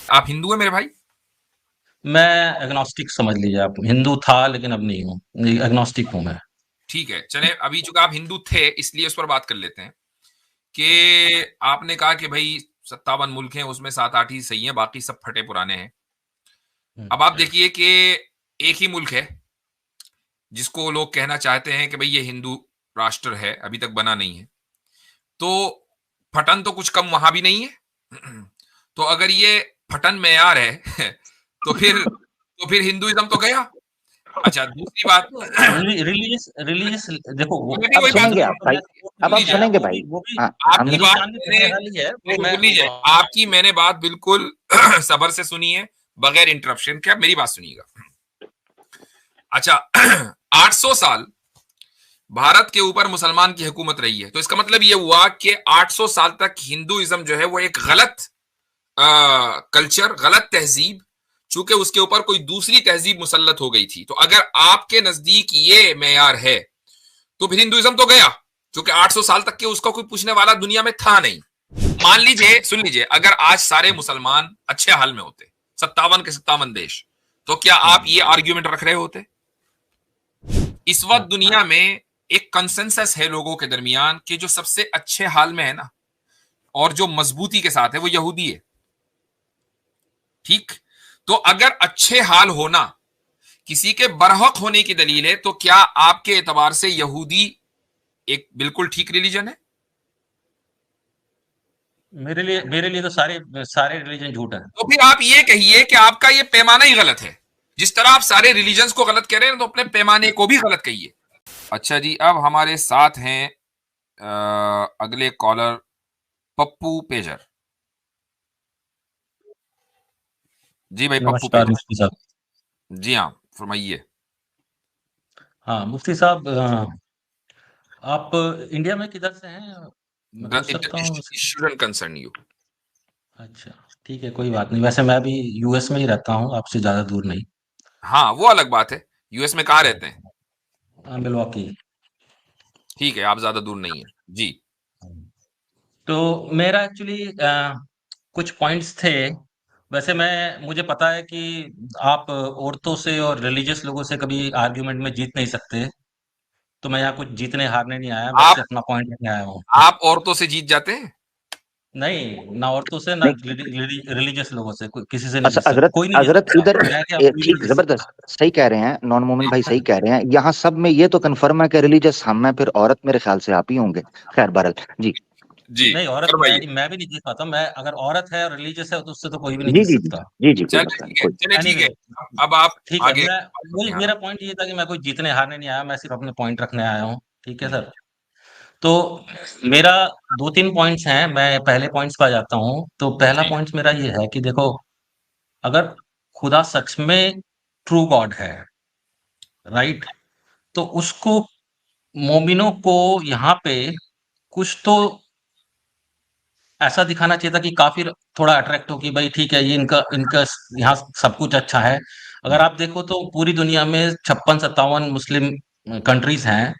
आप हिंदू हैं मेरे भाई? मैं एग्नोस्टिक समझ लीजिए आप। हिंदू था लेकिन अब नहीं हूँ। एग्नोस्टिक हूँ मैं। ठीक है, चले अभी चूंकि आप हिंदू थे इसलिए उस पर बात कर लेते हैं कि आपने कहा कि भाई 57 मुल्क हैं, उसमें 7-8 ही सही हैं, बाकी सब फटे पुराने हैं। हम्म, अब आप देखिए कि एक ही मुल्क है जिसको लोग कहना चाहते हैं कि भाई ये हिंदू राष्ट्र है, अभी तक बना नहीं है। तो फटन तो कुछ कम वहां भी नहीं है। तो अगर ये फटन मेयार है तो फिर हिंदुइज्म तो गया। अच्छा, दूसरी बात। रिलीजियस रिलीजियस देखो वो मैं भी अब वही बात सुनेंगे सुन आप तो भाई। मैं वो भी अब सुन आप ठीक लीजिए, है, सुनेंगे वो भी भाई। वो भी हाँ। आपकी हम बात हिंदुस्तान भी मैंने बहरहाल ही है, वो नहीं, मैं सुन लीजिए, आपकी मैंने बात बिल्कुल सब्र से सुनी है, बगैर इंटरप्शन के। आप मेरी बात सुनिएगा। अच्छा, 800 साल भारत के ऊपर मुसलमान की हुकूमत रही है, तो इसका मतलब यह हुआ कि 800 साल तक हिंदुइज्म जो है वो एक गलत कल्चर, गलत तहजीब, चूंकि उसके ऊपर कोई दूसरी तहजीब मुसल्लत हो गई थी। तो अगर आपके नजदीक ये मेयार है तो फिर हिंदुइज्म तो गया, क्योंकि 800 साल तक के उसका कोई पूछने वाला दुनिया में था नहीं। मान लीजिए, सुन लीजिए, अगर आज सारे मुसलमान अच्छे हाल में होते, 57 के 57 देश, तो क्या आप हम्म, ये आर्ग्यूमेंट रख रहे होते? इस वक्त हाँ, दुनिया में एक कंसेंसस है लोगों के दरमियान कि जो सबसे अच्छे हाल में है ना, और जो मजबूती के साथ है, वो यहूदी है। ठीक? तो अगर अच्छे हाल होना किसी के बरहक होने की दलील है, तो क्या आपके एतबार से यहूदी एक बिल्कुल ठीक रिलीजन है? मेरे लिए तो सारे सारे रिलीजन झूठ है। तो फिर आप ये कहिए कि आपका ये पैमाना ही गलत है। जिस तरह आप सारे रिलीजन्स को गलत कह रहे हैं, तो अपने पैमाने को भी गलत कहिए। अच्छा जी, अब हमारे साथ हैं अगले कॉलर, पप्पू पेजर। जी भाई, पप्पू नमस्कार पेजर। मुफ्ती साहब। जी हाँ, फरमाइए। हाँ मुफ्ती साहब, आप इंडिया में किधर से हैं? मैं पूछ सकता हूँ? Shouldn't concern you. अच्छा, ठीक है, कोई बात नहीं। वैसे मैं भी यूएस में ही रहता हूँ, आपसे ज़्यादा दूर नहीं। हाँ, वो अलग बात है। यूएस में कहाँ रहते हैं? हाँ, मिलवाकी। ठीक है, आप ज्यादा दूर नहीं है जी। तो मेरा एक्चुअली कुछ पॉइंट्स थे। वैसे मुझे पता है कि आप औरतों से और रिलीजियस लोगों से कभी आर्ग्यूमेंट में जीत नहीं सकते। तो मैं यहाँ कुछ जीतने हारने नहीं आया, बस आप अपना पॉइंट रखने आया हूँ। आप औरतों से जीत जाते हैं? नहीं, ना औरतों से ना नहीं। रिलीजियस लोगों से, किसी से नहीं अच्छा जीत सकता, हजरत, कोई नहीं जीत हजरत सकता। इधर मैं क्या, कोई भी नहीं ठीक जीत सकता। जबरदस्त सही कह रहे हैं, नॉन मोमिन भाई सही कह रहे हैं। यहाँ सब में ये तो कन्फर्म है कि रिलीजियस हम हैं, फिर औरत मेरे ख्याल से आप ही होंगे। खैर बहरल जी। जी, नहीं, औरत फरमाइए। मैं भी नहीं जीत पाता। मैं अगर औरत है और रिलीजियस है तो उससे तो कोई भी नहीं जी जीत जी जी सकता। जी जी, कोई चलिए मसला नहीं ठीक है, कोई। चलिए ठीक है। एनीवे, अब आप ठीक है। आगे मैं बात वही, करते हैं। हाँ। मेरा पॉइंट ये था कि मैं कोई जीतने हारने नहीं आया, मैं सिर्फ अपने पॉइंट रखने आया हूँ। ठीक है सर। तो मेरा दो तीन पॉइंट्स हैं, मैं पहले पॉइंट्स पे आ जाता हूँ। तो पहला जी। पॉइंट मेरा ये है कि देखो, अगर खुदा सच में ट्रू गॉड है, राइट, तो उसको, मोमिनों को यहाँ पे कुछ तो ऐसा दिखाना चाहिए था कि काफिर थोड़ा अट्रैक्ट हो कि भाई ठीक है, ये इनका इनका यहाँ सब कुछ अच्छा है। अगर आप देखो तो पूरी दुनिया में 56-57 मुस्लिम कंट्रीज हैं।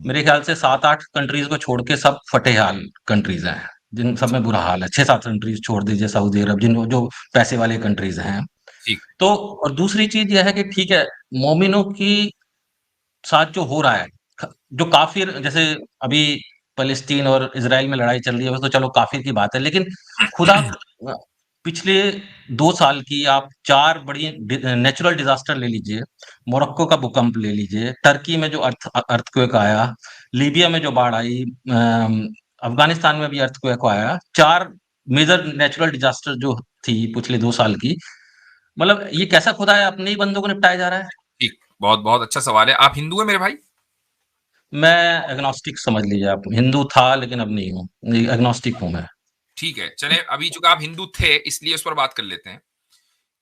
मेरे ख्याल से 7-8 कंट्रीज को छोड़ के सब फटे हाल कंट्रीज हैं, जिन सब में बुरा हाल है। 6-7 कंट्रीज छोड़ दीजिए, सऊदी अरब, जिन जो पैसे वाले कंट्रीज हैं। ठीक। तो और दूसरी चीज यह है कि ठीक है, मोमिनों की साथ जो हो रहा है, जो काफिर, जैसे अभी फलस्तीन और इसराइल में लड़ाई चल रही है, वो तो चलो काफिर की बात है, लेकिन खुदा, पिछले 2 साल की आप चार बड़ी नेचुरल डिजास्टर ले लीजिए। मोरक्को का भूकंप ले लीजिए, टर्की में जो अर्थक्वेक आया, लीबिया में जो बाढ़ आई, अफगानिस्तान में भी अर्थक्वेक आया। चार मेजर नेचुरल डिजास्टर जो थी पिछले 2 साल की, मतलब ये कैसा खुदा है, अपने ही बंदों को निपटाया जा रहा है। ठीक, बहुत बहुत अच्छा सवाल है। आप हिंदू हैं मेरे भाई? मैं एग्नोस्टिक समझ लीजिए आप। हिंदू था लेकिन अब नहीं हूँ। एग्नोस्टिक हूँ मैं। ठीक है, चले अभी चूंकि आप हिंदू थे इसलिए उस पर बात कर लेते हैं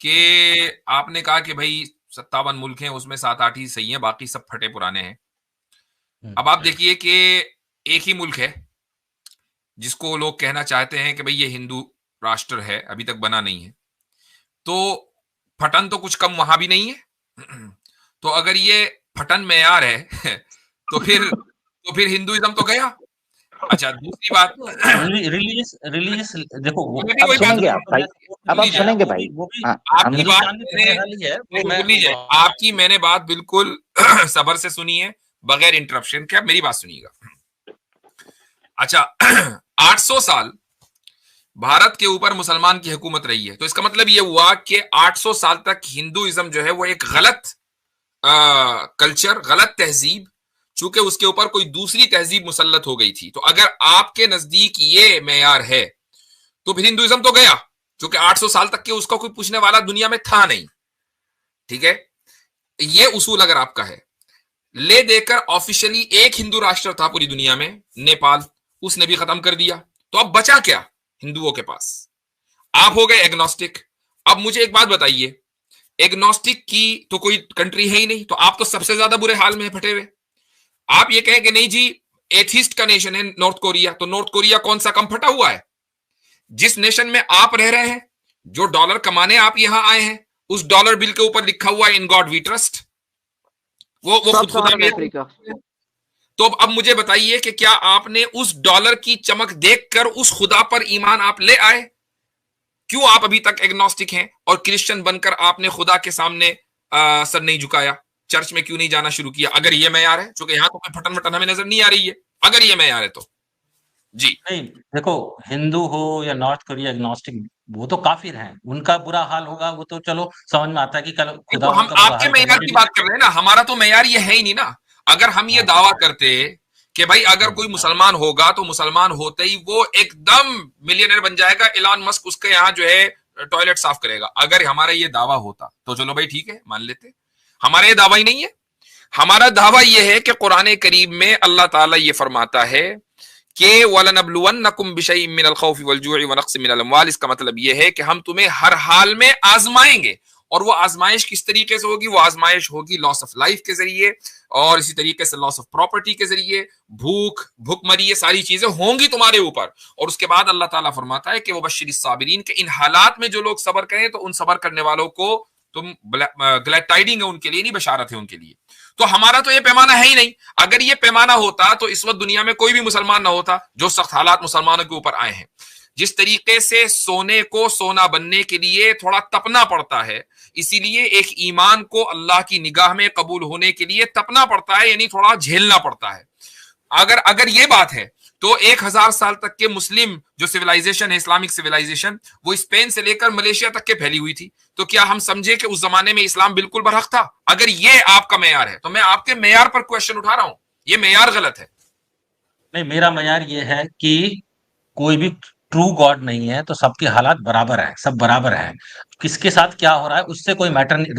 कि आपने कहा कि भाई 57 मुल्क हैं, उसमें 7-8 ही सही हैं, बाकी सब फटे पुराने हैं। हम्म, अब आप देखिए कि एक ही मुल्क है जिसको लोग कहना चाहते हैं कि भाई ये हिंदू राष्ट्र है, अभी तक बना नहीं है। तो फटन तो कुछ कम वहां भी नहीं है। तो अगर ये फटन मेयार है तो फिर हिंदुइज्म तो गया। अच्छा, दूसरी बात रिलीजियस देखो वो मैं भी अब वही बात सुनेंगे आप भाई, अब आप लीजिए, सुनेंगे भाई। वो भी हाँ, हम आपकी बात हिंदुस्तान में मैंने फतेह अली है, वो सुन मैं लीजिए, आपकी मैंने बात बिल्कुल सब्र से सुनी है, बगैर इंटरप्शन के। आप मेरी बात सुनिएगा। अच्छा, 800 साल भारत के ऊपर मुसलमान की हुकूमत रही है, तो इसका मतलब यह हुआ कि 800 साल तक हिंदुइज्म जो है वो एक गलत कल्चर, गलत तहजीब, चूंकि उसके ऊपर कोई दूसरी तहजीब मुसल्लत हो गई थी। तो अगर आपके नजदीक ये मेयार है तो फिर हिंदुइज्म तो गया, क्योंकि 800 साल तक के उसका कोई पूछने वाला दुनिया में था नहीं। ठीक है, ये उसूल अगर आपका है। ले देकर ऑफिशियली एक हिंदू राष्ट्र था पूरी दुनिया में, नेपाल, उसने भी खत्म कर दिया। तो अब बचा क्या हिंदुओं के पास? आप हो गए एग्नोस्टिक। अब मुझे एक बात बताइए, एग्नोस्टिक की तो कोई कंट्री है ही नहीं, तो आप तो सबसे ज्यादा बुरे हाल में फटे हुए। आप ये कहें कि नहीं जी एथिस्ट का नेशन है नॉर्थ कोरिया, तो नॉर्थ कोरिया कौन सा कम फटा हुआ है? जिस नेशन में आप रह रहे हैं, जो डॉलर कमाने आप यहां आए हैं, उस डॉलर बिल के ऊपर लिखा हुआ है इन गॉड वी ट्रस्ट। वो खुद खुदा में। तो अब मुझे बताइए कि क्या आपने उस डॉलर की चमक देखकर उस खुदा पर ईमान आप ले आए? क्यों आप अभी तक एग्नोस्टिक हैं और क्रिश्चियन बनकर आपने खुदा के सामने सर नहीं झुकाया? चर्च में क्यों नहीं जाना शुरू किया? अगर ये मैयार है, क्योंकि यहां तो कोई फटन फटन हमें नजर नहीं आ रही है, अगर ये मैयार है तो जी नहीं। देखो, हिंदू हो या नॉर्थ कोरिया एग्नोस्टिक, वो तो काफिर हैं, उनका बुरा हाल होगा, वो तो चलो समझ में आता है कि कल नहीं, खुदा तो हम उनका बुरा आपके हाल मैयार करेगा की भी। बात कर रहे हैं ना, हमारा तो मैयार ये है ही नहीं ना। अगर हम ये हाँ, दावा करते कि भाई अगर कोई मुसलमान होगा तो मुसलमान होते ही वो एकदम मिलियनर बन जाएगा, इलॉन मस्क उसके यहाँ जो है टॉयलेट साफ करेगा, अगर हमारा ये दावा होता तो चलो भाई ठीक है, मान लेते। हमारा ये दावा ही नहीं है। हमारा दावा यह है कि कुरान करीम में अल्लाह ताला ये फरमाता है कि वलनबलुवन्नकुम बिशैइन मिनल खौफि वल जुइ व नक्सिन मिनल अमवाल। इसका मतलब यह है कि हम तुम्हें हर हाल में आजमाएंगे। और वो आजमाइश किस तरीके से होगी? वो आजमाइश होगी लॉस ऑफ लाइफ के जरिए, और इसी तरीके से लॉस ऑफ प्रॉपर्टी के जरिए, भूख भुखमरी, ये सारी चीजें होंगी तुम्हारे ऊपर। और उसके बाद अल्लाह ताला फरमाता है कि वो बश्शिरिस साबिरीन, के इन हालात में जो लोग सबर करें तो उन सबर करने वालों को तुम ग्लैड टाइडिंग है उनके लिए, नहीं बशारत है उनके लिए। तो हमारा तो ये पैमाना है ही नहीं। अगर ये पैमाना होता तो इस वक्त दुनिया में कोई भी मुसलमान ना होता। जो सख्त हालात मुसलमानों के ऊपर आए हैं, जिस तरीके से सोने को सोना बनने के लिए थोड़ा तपना पड़ता है, इसीलिए एक ईमान को अल्लाह की निगाह में कबूल होने के लिए तपना पड़ता है, यानी थोड़ा झेलना पड़ता है। अगर ये बात है तो 1000 साल तक के मुस्लिम जो सिविलाइजेशन है, इस्लामिक सिविलाइजेशन, वो स्पेन से लेकर मलेशिया तक के फैली हुई थी। तो क्या हम समझे कि उस जमाने में इस्लाम बिल्कुल बरहक था? अगर ये आपका मेयार है तो मैं आपके मेयार पर क्वेश्चन उठा रहा हूं, ये मेयार गलत है। नहीं, मेरा मयार ये है कि कोई भी ट्रू गॉड नहीं है, तो सबके हालात बराबर है, सब बराबर है। किसके साथ क्या हो रहा है उससे कोई मैटर नहीं,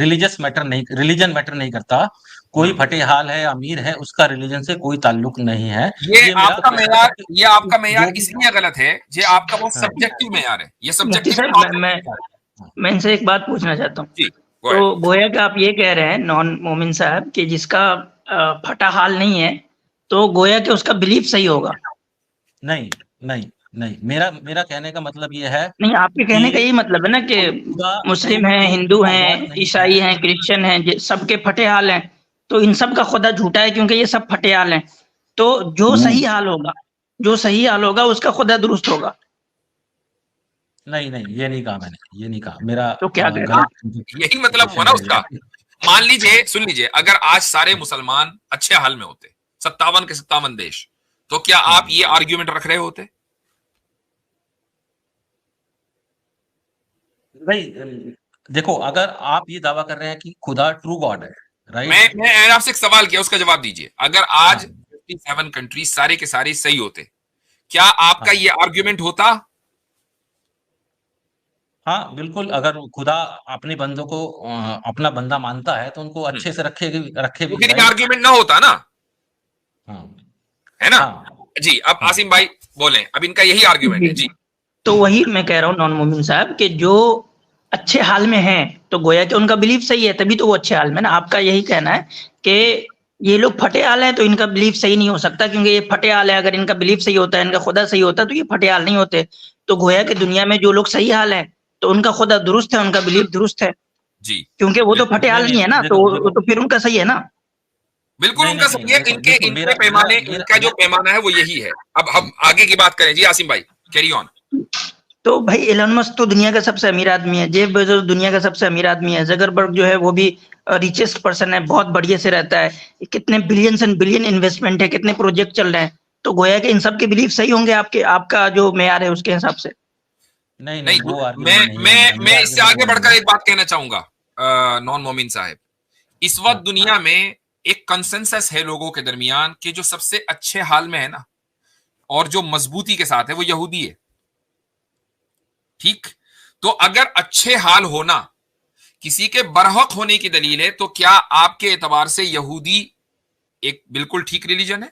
रिलीजन मैटर नहीं करता। कोई फटे हाल है, अमीर है, उसका रिलीजन से कोई ताल्लुक नहीं है। ये ये मेरा आपका कहना है मेयार, कि ये आपका मेयार जो भी इसलिए गलत है, ये आपका बहुत हाँ, सब्जेक्टिव मेयार है, ये मुफ्ती सब्जेक्टिव। साहब, मैं इनसे एक बात पूछना चाहता हूँ। जी तो गोया कि आप ये कह रहे हैं नॉन मोमिन साहब कि जिसका फटा हाल नहीं है तो गोया कि उसका बिलीफ सही होगा? नहीं नहीं नहीं, मेरा मेरा कहने का मतलब ये है नहीं, आपके कहने का कि यही मतलब है ना कि खुदा मुस्लिम हैं, हिंदू गॉड हैं, नहीं ईसाई है। हैं, क्रिश्चियन हैं, सबके फटे हाल हैं। तो इन सब का खुदा झूठा है क्योंकि ये सब फटे हाल हैं। तो जो सही हाल होगा, जो सही हाल होगा उसका खुदा दुरुस्त होगा। नहीं नहीं, ये नहीं कहा मैंने, ये नहीं कहा। मेरा तो क्या कह रहे गलत यही मतलब हुआ ना उसका। मान लीजिए, सुन लीजिए, अगर आज सारे मुसलमान अच्छे हाल में होते, 57 के 57 देश, तो क्या आप ये आर्ग्यूमेंट रख रहे होते? भाई देखो, अगर आप ये दावा कर रहे हैं कि खुदा ट्रू गॉड है, राइट? मैं आपसे एक सवाल किया, उसका जवाब दीजिए। अगर आज हाँ 57 कंट्री सारे के सारे सही होते, क्या आपका हाँ ये आर्ग्यूमेंट होता? हाँ, बिल्कुल। अगर खुदा अपने बंदों को अपना बंदा मानता है तो उनको अच्छे से रखे तो भी, फिर ये राइट? आर्ग्यूमेंट ना होता ना, हाँ है ना? हाँ जी, अब हाँ आसिम भाई बोलें, अब इनका यही आर्ग्यूमेंट है। जी तो वही मैं कह रहा हूँ नॉन मोमिन साहब कि जो अच्छे हाल में हैं तो गोया कि उनका बिलीफ सही है, तभी तो वो अच्छे हाल में ना। आपका यही कहना है कि ये लोग फटे हाल हैं तो इनका बिलीफ सही नहीं हो सकता क्योंकि ये फटे हाल है। अगर इनका बिलीफ सही होता है, इनका खुदा सही होता तो ये फटे हाल नहीं होते। तो गोया कि दुनिया में जो लोग सही हाल है तो उनका खुदा दुरुस्त है, उनका बिलीफ दुरुस्त है, जी, क्योंकि वो तो फटे हाल नहीं है ना। तो देखो फिर उनका सही है ना। बिल्कुल नहीं उनका नहीं सही नहीं है। देखो इनके देखो इनके मेरा पैमाने, मेरा इनका जो मेरा पैमाना है वो यही है। अब हम आगे की बात करें जी। आसिम भाई कैरी ऑन। तो भाई एलन मस्क तो दुनिया का सबसे अमीर आदमी है, जेफ बेजोस दुनिया का सबसे अमीर आदमी है, जकरबर्ग जो है वो भी रिचेस्ट पर्सन है, बहुत बढ़िया से रहता है, कितने बिलियंस एंड बिलियन इन्वेस्टमेंट है, कितने प्रोजेक्ट चल रहे हैं, तो गोया कि इन सब के बिलीफ सही होंगे आपके, आपका जो मेयार है उसके हिसाब से। नहीं नहीं, नहीं वो मैं आर्गुमेंट नहीं है मैं मेरा, मेरा मैं इससे आर्गुमेंट आगे वो नहीं बढ़कर है। एक बात कहना चाहूंगा नॉन मोमिन साहब। इस वक्त हाँ दुनिया में एक कंसेंसस है लोगों के दरमियान कि जो सबसे अच्छे हाल में है ना और जो मजबूती के साथ है वो यहूदी है। ठीक, तो अगर अच्छे हाल होना किसी के बरहक होने की दलील है तो क्या आपके एतबार से यहूदी एक बिल्कुल ठीक रिलीजन है?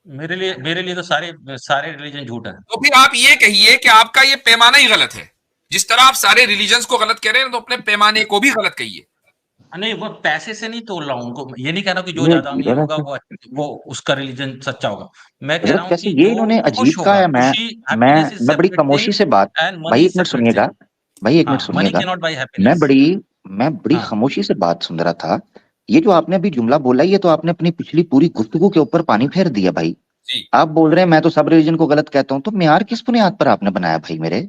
मेरे लिए तो सारे सारे रिलीजन झूठ है। तो फिर आप ये कहिए कि आपका ये पैमाना ही गलत है। जिस तरह आप सारे रिलीजन्स को गलत कह रहे हैं तो अपने पैमाने को भी गलत कहिए। नहीं वो पैसे से नहीं तोल रहा हूँ उनको, ये नहीं कह रहा हूँ कि जो ये ज्यादा अमीर अजीब होगा है। वो उसका रिलीजन सच्चा होगा। मैं कह रहा हजरत हूँ कैसे कि ये जो इन्होंने खुश अजीब कहा होगा, है। खुशी मैं हैप्पीनेस इज मैं बड़ी सेपरेट खामोशी थिंग से बात, एंड भाई मनी इज एक मिनट सेपरेट सुनिएगा, थिंग। भाई एक मिनट हाँ मनी सुनिएगा। कैन नॉट बाय मैं हैप्पीनेस। बड़ी हाँ खामोशी से बात सुन रहा था। ये जो आपने अभी जुमला बोला, ये तो आपने अपनी पिछली पूरी गुफ्तगू के ऊपर पानी फेर दिया भाई। जी, आप बोल रहे हैं मैं तो सब रिलीजन को गलत कहता हूँ, तो मेयार किस बुनियाद पर आपने बनाया भाई मेरे?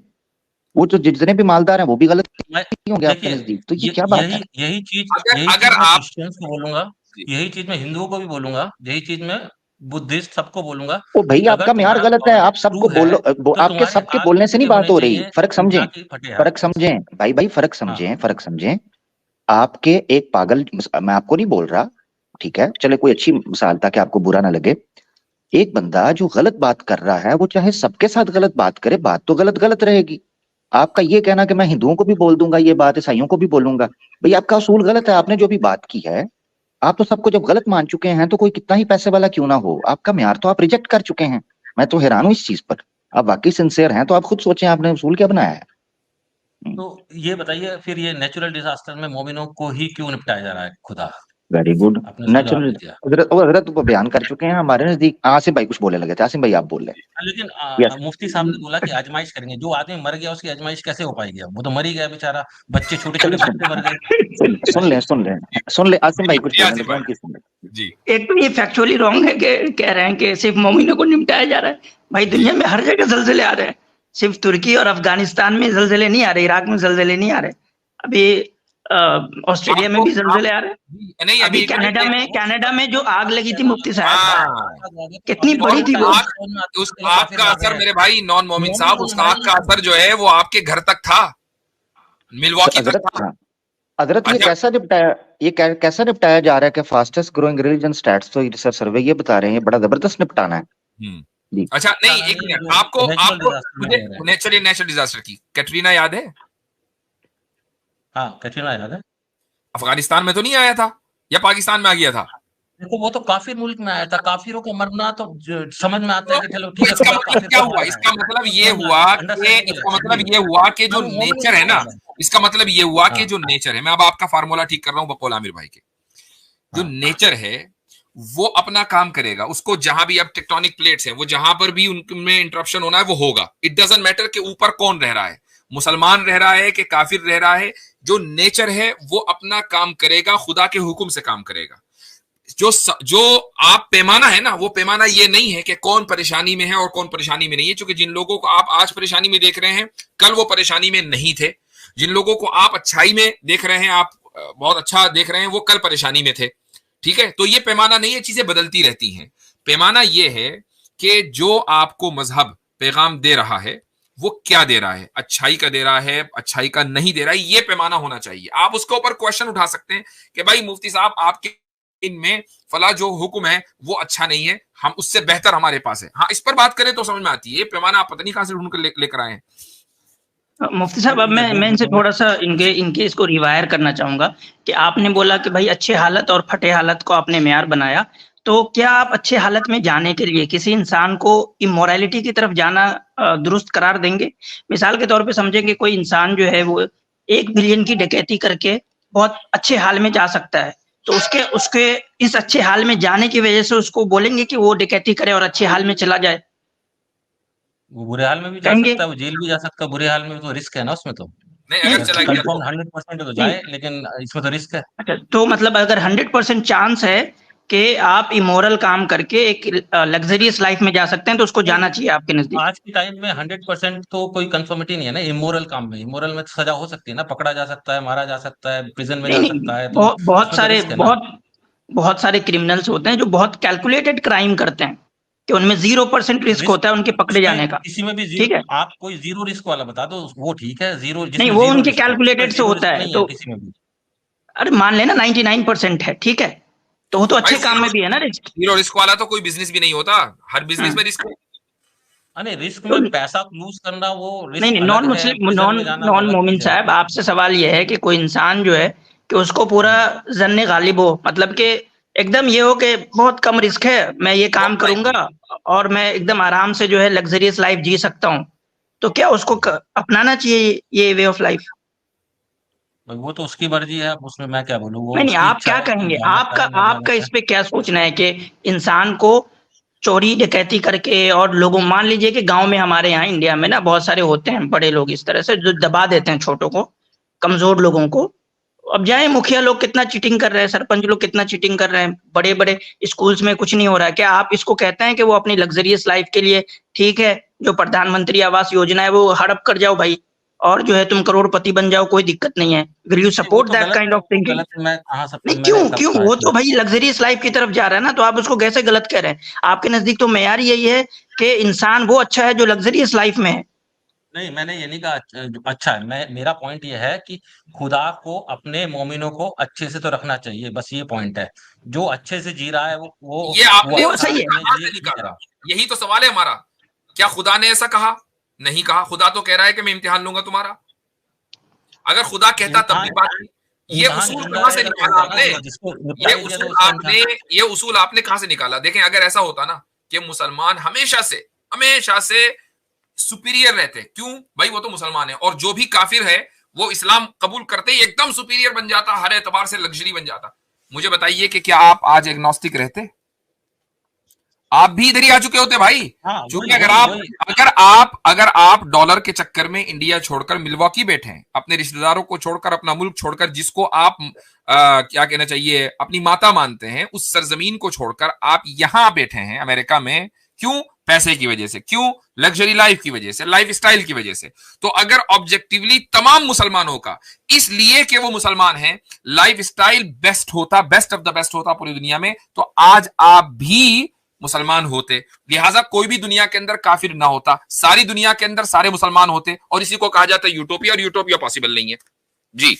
वो जो जितने भी मालदार हैं वो भी गलत मैं ही होंगे आपके देखिए नजदीक, तो ये ये क्या बात है? अगर यही अगर चीज मैं आप क्रिश्चियंस को बोलूंगा, जी, यही चीज मैं हिंदुओं को भी बोलूंगा, यही चीज मैं बुद्धिस्ट सबको बोलूंगा ओ भाई कि अगर आपका मेयार तुम्हारा गलत है, गॉड आप ट्रू सबको है बोलो, तो आपके तुम्हारे सबके हाल बोलने से नहीं फटे बात होने हो रही। चाहिए, फर्क समझें, ना कि फटे हाल। फर्क समझें भाई, भाई फर्क हाँ समझें, फर्क समझें। आपके एक पागल, मैं आपको नहीं बोल रहा, ठीक है, चले कोई अच्छी मिसाल ताकि आपको बुरा ना लगे। एक बंदा जो गलत बात कर रहा है वो चाहे सबके साथ गलत बात करे, बात तो गलत गलत रहेगी। आपका ये कहना कि मैं हिंदुओं को भी बोल दूंगा ये बात, ईसाइयों को भी बोलूंगा, भाई आपका असूल गलत है। आपने जो भी बात की है, आप तो सबको जब गलत मान चुके हैं तो कोई कितना ही पैसे वाला क्यों ना हो, आपका म्यार तो आप रिजेक्ट कर चुके हैं। मैं तो हैरान हूं इस चीज पर। आप वाकई सिंसियर हैं तो आप खुद सोचें आपने उसूल क्या बनाया है। तो ये बताइए फिर ये नेचुरल डिजास्टर में मोमिनों को ही क्यों निपटाया जा रहा है खुदा? Very good. आपने उसका जवाब नेचुरल, नहीं दिया। हजरत वो बयान कर चुके हैं हमारे नजदीक। आसिम भाई कुछ बोले लगे थे, आसिम भाई आप बोल रहे लेकिन हैं। यस, मुफ्ती साहब ने बोला कि आजमाइश करेंगे, जो आदमी मर गया उसकी आजमाइश कैसे हो पाएगी? अब वो तो मर ही गया बेचारा, बच्चे छोटे छोटे चलिए बच्चे मर गए। सुन ले आसिम भाई कुछ जी, बोलने आसिफ लगे, भाई उनकी सुन ले। जी। एक तो ये फैक्चुअली रॉन्ग है कि कह रहे हैं कि सिर्फ मोमिनों को निपटाया जा रहा है। भाई दुनिया में हर जगह जलजले आ रहे हैं, सिर्फ तुर्की और अफगानिस्तान में जलजले नहीं आ रहे, इराक में जलजले नहीं आ रहे, अभी ऑस्ट्रेलिया में आपको भी आप जलजले आ रहे हैं। नहीं, अभी अभी एक मिनट, कनाडा में जो आग लगी थी मुफ्ती साहब, हाँ, कितनी तो बड़ी थी वो। उस आग का असर मेरे भाई नॉन मोमिन साहब, उस आग का असर जो है वो आपके घर तक था, मिलवॉकी तक हजरत था। हाँ, हजरत ये अच्छा, कैसा निपटाया, कैसा निपटाया जा रहा है कि फास्टेस्ट ग्रोइंग रिलीजन स्टैट्स, तो रिसर्च सर्वे ये बता रहे हैं, ये बड़ा जबरदस्त निपटाना है हम्म, जी। अच्छा नहीं, एक मिनट, आपको नेचुरल आपको डिजास्टर में मुझे रह रहे हैं। नेचुरल डिजास्टर की कैटरीना याद है? हाँ कैटरीना याद है। अफगानिस्तान में तो नहीं आया था या पाकिस्तान में आ गया था? देखो वो तो काफिर मुल्क में आया था, काफिरों को मरना तो समझ में आता तो है कि चलो ठीक है इसका खुदा मतलब काफिर क्या को हुआ? मार रहा है, इसका मतलब ये हुआ कि जो नेचर है ना, इसका मतलब ये हुआ कि जो नेचर है, मैं अब आपका फार्मूला ठीक कर रहा हूं बकौल आमिर भाई के, जो नेचर है वो अपना काम करेगा। उसको जहां भी अब टेक्टोनिक प्लेट्स हैं, वो जहां पर भी उनमें इंटरप्शन होना है वो होगा। इट डजंट मैटर कि ऊपर कौन रह रहा है, मुसलमान रह रहा है कि काफिर रह रहा है, जो नेचर है वो अपना काम करेगा, खुदा के हुक्म से काम करेगा। जो आप पैमाना है ना, वो पैमाना ये नहीं है कि कौन परेशानी में है और कौन परेशानी में नहीं है, क्योंकि जिन लोगों को आप आज परेशानी में देख रहे हैं कल वो परेशानी में नहीं थे। जिन लोगों को आप अच्छाई में देख रहे हैं, आप बहुत अच्छा देख रहे हैं, वो कल परेशानी में थे। ठीक है, तो ये पैमाना नहीं है, चीजें बदलती रहती हैं। पैमाना ये है कि जो आपको मजहब पैगाम दे रहा है वो क्या दे रहा है, अच्छाई का दे रहा है, अच्छाई का नहीं दे रहा है, ये पैमाना होना चाहिए। आप उसके ऊपर क्वेश्चन उठा सकते हैं कि भाई मुफ्ती साहब आपके इनमें फला जो हुक्म है वो अच्छा नहीं है, हम उससे बेहतर हमारे पास है। हाँ, इस पर बात करें तो समझ में आती है। ये पैमाना आप पता नहीं कहां से ढूंढ कर लेकर आए हैं। मुफ्ती साहब अब मैं इनसे थोड़ा सा इनके इसको रिवायर करना चाहूंगा कि आपने बोला कि भाई अच्छे हालत और फटे हालत को आपने मेयार बनाया, तो क्या आप अच्छे हालत में जाने के लिए किसी इंसान को इमोरलिटी की तरफ जाना दुरुस्त करार देंगे? मिसाल के तौर पे समझेंगे कोई इंसान जो है वो 1 बिलियन की डकैती करके बहुत अच्छे हाल में जा सकता है, तो उसके इस अच्छे हाल में जाने की वजह से उसको बोलेंगे कि वो डकैती करे और अच्छे हाल में चला जाए? वो बुरे हाल में भी जा कहेंगे सकता है, वो जेल भी जा सकता है, बुरे हाल में तो रिस्क है ना उसमें तो। नहीं, अगर चला गया कंफर्म तो 100% तो जाए, लेकिन इसमें तो रिस्क है। अच्छा, तो मतलब अगर 100% चांस है कि आप इमोरल काम करके एक लग्जरियस लाइफ में जा सकते हैं, तो उसको जाना चाहिए आपके नजदीक। आज के टाइम में 100% तो कोई कंफर्मिटी नहीं है ना इमोरल काम में। इमोरल में तो सजा हो सकती है ना, पकड़ा जा सकता है, मारा जा सकता है, प्रिजन में नहीं जा नहीं, सकता है, तो बहुत उसमें तो सारे रिस्क है ना। बहुत सारे क्रिमिनल्स होते हैं जो बहुत कैलकुलेटेड क्राइम करते हैं, कि उनमें 0% रिस्क रिस्क होता है उनके पकड़े जाने का। किसी में भी जीरो, ठीक है, आप कोई जीरो रिस्क वाला बता दो, वो ठीक है। जीरो नहीं जिसमें वो जीरो उनके रिस्क हो, कैलकुलेटेड से जीरो होता रिस्क है, नहीं है तो किसी में भी। अरे मान लेना 99% है, ठीक है, तो वो तो भाई, अच्छे काम में भी है ना रिस्क। जीरो रिस्क वाला तो कोई बिजनेस भी नहीं होता, हर बिजनेस में रिस्क है। अरे रिस्क तो में पैसा लूज करना वो नहीं रिस्क नहीं, अलग नॉन है, मुस्लिम प्रिजन नॉन में जाना वो नॉन अलग मोमिन चीज है। साहब, आपसे सवाल यह है कि कोई इंसान जो है कि उसको पूरा जन्ने गालिब हो, मतलब कि एकदम ये हो कि बहुत कम रिस्क है, मैं ये काम बहुत टाइम करूंगा और मैं एकदम आराम से जो है लग्जरियस लाइफ जी सकता हूँ, तो क्या उसको अपनाना चाहिए ये वे ऑफ लाइफ? भाई वो तो उसकी मर्जी है, अब उसमें मैं क्या बोलूँ, वो नहीं नहीं, उसकी आप इच्छा क्या है कि कहेंगे? जाना आपका चाहे ना जाना आपका चाहे। इस पे क्या सोचना है कि इंसान को चोरी डकैती करके, और लोगों, मान लीजिए कि गांव में हमारे यहाँ इंडिया में ना बहुत सारे होते हैं बड़े लोग इस तरह से जो दबा देते हैं छोटों को, कमजोर लोगों को। अब जाए मुखिया लोग कितना चीटिंग कर रहे हैं, सरपंच लोग कितना चीटिंग कर रहे हैं, बड़े बड़े स्कूल्स में कुछ नहीं हो रहा है, क्या आप इसको कहते हैं कि वो अपनी लग्जरियस लाइफ के लिए ठीक है, जो प्रधानमंत्री आवास योजना है वो हड़प कर जाओ भाई, और जो है तुम करोड़पति बन जाओ, कोई दिक्कत नहीं है? विल यू नहीं, वो सपोर्ट तो दैट गलत काइंड है, ऑफ वो थिंकिंग? गलत है। मैं कहाँ सब नहीं, मैंने क्यों कब क्यों? कहा वो तो कि भाई लग्जरियस लाइफ की तरफ जा रहा है ना, तो आप उसको कैसे गलत कह रहे हैं? आपके नजदीक तो मेयार यही है कि इंसान वो अच्छा है जो लग्जरियस लाइफ में है। नहीं, मैंने ये नहीं कहा अच्छा है। मैं, मेरा पॉइंट ये है कि खुदा को अपने मोमिनों को अच्छे से तो रखना चाहिए, बस ये पॉइंट है। जो अच्छे से जी रहा है ये वो आपने वो अच्छा सही उसूल है। अपने कहाँ लिए से ठीक है। निकाला? यही तो सवाल है हमारा। क्या खुदा ने ऐसा कहा? नहीं कहा। खुदा तो कह रहा है कि मैं इम्तिहान लूंगा तुम्हारा। अगर खुदा कहता तब भी इम्तिहान, बात थी। ये इम्तिहान उसूल जिंदा कहां से रहेगा तो निकाला होगा ना, आपने? जिसको ये रिप्लाई दिया तो उसूल उसका आपने इम्तिहान। ये उसूल आपने कहां से निकाला? देखें, अगर ऐसा होता ना कि मुसलमान हमेशा से सुपीरियर रहते, क्यों भाई? वो तो मुसलमान है, और जो भी काफिर है वो इस्लाम कबूल करते ही एकदम सुपीरियर बन जाता, हर एतबार से लग्जरी बन जाता। मुझे बताइए कि क्या आप आज एग्नोस्टिक रहते? आप भी इधर ही आ चुके होते भाई। हाँ, क्योंकि वही वही वही। अगर आप डॉलर के चक्कर में इंडिया छोड़कर मिल्वॉकी बैठे हैं, अपने रिश्तेदारों को छोड़कर, अपना मुल्क छोड़कर, जिसको आप क्या कहना चाहिए, अपनी माता मानते हैं, उस सरजमीन को छोड़कर आप यहां बैठे हैं अमेरिका में, क्यों? पैसे की वजह से। क्यों? लग्जरी लाइफ की वजह से, लाइफ स्टाइल की वजह से। तो अगर ऑब्जेक्टिवली तमाम मुसलमानों का, इसलिए कि वो मुसलमान हैं, लाइफ स्टाइल बेस्ट होता, बेस्ट ऑफ द बेस्ट होता पूरी दुनिया में, तो आज आप भी मुसलमान होते। लिहाजा कोई भी दुनिया के अंदर काफिर ना होता, सारी दुनिया के अंदर सारे मुसलमान होते, और इसी को कहा जाता है यूटोपिया, और यूटोपिया पॉसिबल नहीं है जी।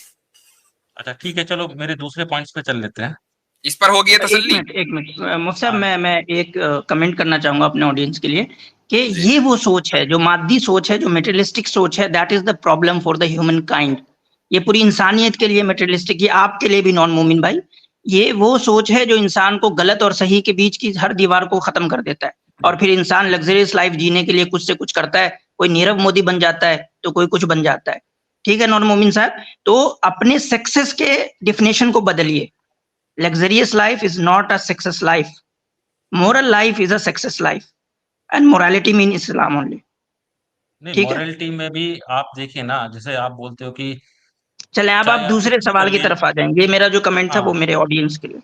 अच्छा ठीक है, चलो मेरे दूसरे पॉइंट्स पे चल लेते हैं। इस पर हो गया एक तसल्ली? मिनट, एक मिनट मुफ्ती साहब, हाँ मैं एक कमेंट करना चाहूंगा अपने ऑडियंस के लिए कि जी। ये वो सोच है जो मादी सोच है, जो मेटेरियलिस्टिक सोच है, that is the problem for the human kind. ये पूरी इंसानियत के लिए मेटेरियलिस्टिक, ये आपके लिए भी नॉन मोमिन भाई, ये वो सोच है जो इंसान को गलत और सही के बीच की हर दीवार को खत्म कर देता है, और फिर इंसान लग्जरियस लाइफ जीने के लिए कुछ से कुछ करता है। कोई नीरव मोदी बन जाता है तो कोई कुछ बन जाता है। ठीक है नॉन मोमिन साहब, तो अपने सक्सेस के डिफिनेशन को बदलिए। Luxurious life is not a success life. Moral life is a success life. And morality mean Islam only. नहीं, ठीक है? मॉरलिटी में भी आप देखिए ना, जैसे आप बोलते हो कि चलें अब आप चाहे आप कुछ दूसरे भी सवाल की करिए। तरफ आ जाएंगे। ये मेरा जो कमेंट था वो हाँ मेरे ऑडियंस के लिए।